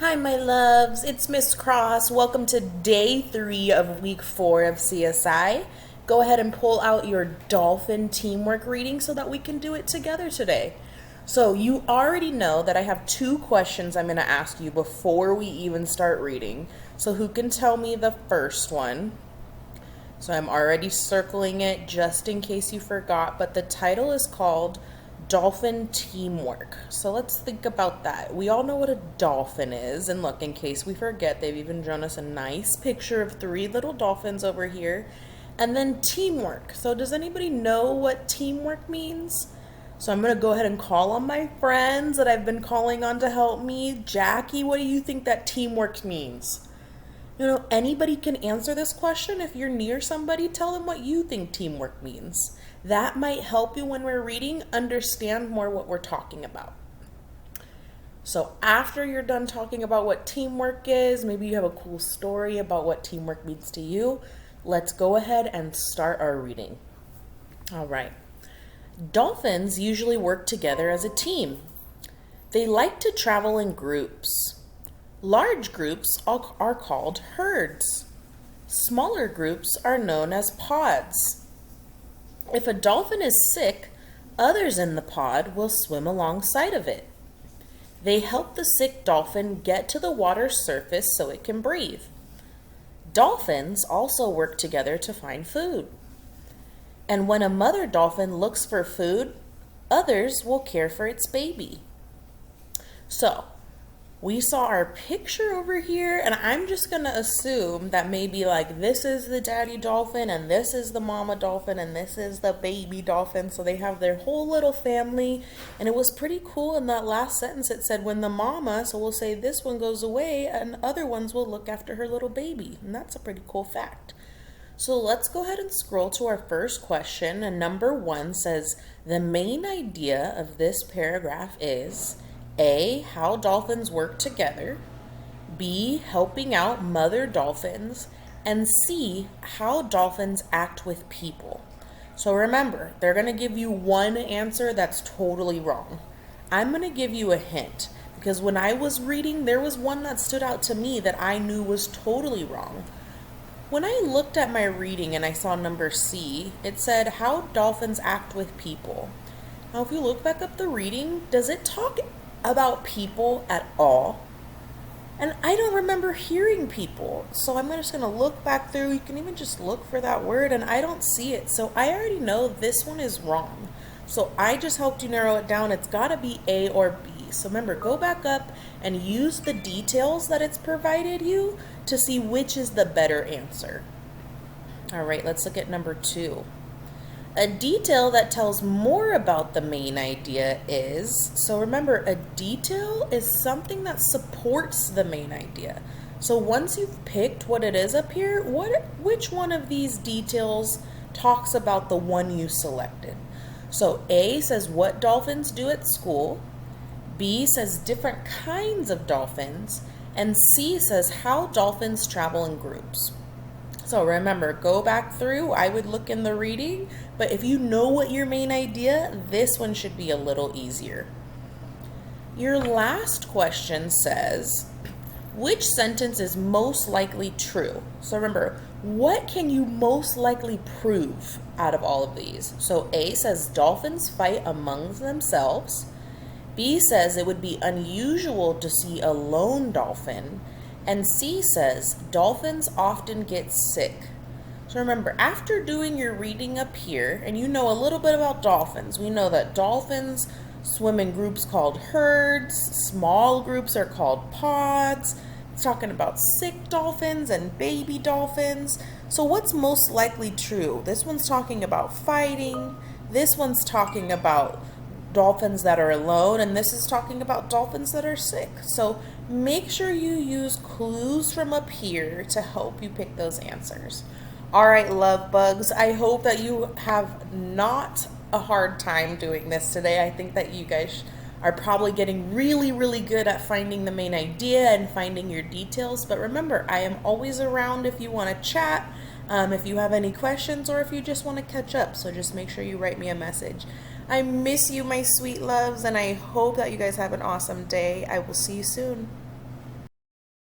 Hi, my loves. It's Miss Cross. Welcome to day 3 of week 4 of CSI. Go ahead and pull out your dolphin teamwork reading so that we can do it together today. So, you already know that I have 2 questions I'm going to ask you before we even start reading. So, who can tell me the first one? So, I'm already circling it just in case you forgot, but the title is called Dolphin Teamwork. So let's think about that. We all know what a dolphin is, and look, in case we forget, they've even drawn us a nice picture of 3 little dolphins over here. And then teamwork. So does anybody know what teamwork means? So I'm going to go ahead and call on my friends that I've been calling on to help me. Jackie, what do you think that teamwork means? Anybody can answer this question. If you're near somebody, tell them what you think teamwork means. That might help you when we're reading understand more what we're talking about. So after you're done talking about what teamwork is, maybe you have a cool story about what teamwork means to you, let's go ahead and start our reading. All right. Dolphins usually work together as a team. They like to travel in groups. Large groups are called herds. Smaller groups are known as pods. If a dolphin is sick, others in the pod will swim alongside of it. They help the sick dolphin get to the water's surface so it can breathe. Dolphins also work together to find food. And when a mother dolphin looks for food, others will care for its baby. So, we saw our picture over here, and I'm just going to assume that maybe like this is the daddy dolphin, and this is the mama dolphin, and this is the baby dolphin. So they have their whole little family, and it was pretty cool in that last sentence. It said when the mama, so we'll say this one goes away, and other ones will look after her little baby. And that's a pretty cool fact. So let's go ahead and scroll to our first question, and number 1 says, the main idea of this paragraph is A, how dolphins work together, B, helping out mother dolphins, and C, how dolphins act with people. So remember, they're going to give you one answer that's totally wrong. I'm going to give you a hint because when I was reading, there was one that stood out to me that I knew was totally wrong. When I looked at my reading and I saw number C, it said how dolphins act with people. Now, if you look back up the reading, does it talk about people at all? And I don't remember hearing people. So I'm just going to look back through. You can even just look for that word and I don't see it. So I already know this one is wrong. So I just helped you narrow it down. It's got to be A or B. So remember, go back up and use the details that it's provided you to see which is the better answer. All right, let's look at number 2. A detail that tells more about the main idea is, so remember, a detail is something that supports the main idea. So once you've picked what it is up here, which one of these details talks about the one you selected? So A says what dolphins do at school, B says different kinds of dolphins, and C says how dolphins travel in groups. So remember, go back through. I would look in the reading, but if you know what your main idea, this one should be a little easier. Your last question says, which sentence is most likely true? So remember, what can you most likely prove out of all of these? So A says dolphins fight among themselves. B says it would be unusual to see a lone dolphin. And C says, dolphins often get sick. So remember, after doing your reading up here, and you know a little bit about dolphins, we know that dolphins swim in groups called herds, small groups are called pods. It's talking about sick dolphins and baby dolphins. So what's most likely true? This one's talking about fighting. This one's talking about dolphins that are alone, and this is talking about dolphins that are sick. So make sure you use clues from up here to help you pick those answers. All right, love bugs, I hope that you have not a hard time doing this today. I think that you guys are probably getting really, really good at finding the main idea and finding your details. But remember, I am always around if you want to chat, if you have any questions, or if you just want to catch up. So just make sure you write me a message. I miss you, my sweet loves, and I hope that you guys have an awesome day. I will see you soon.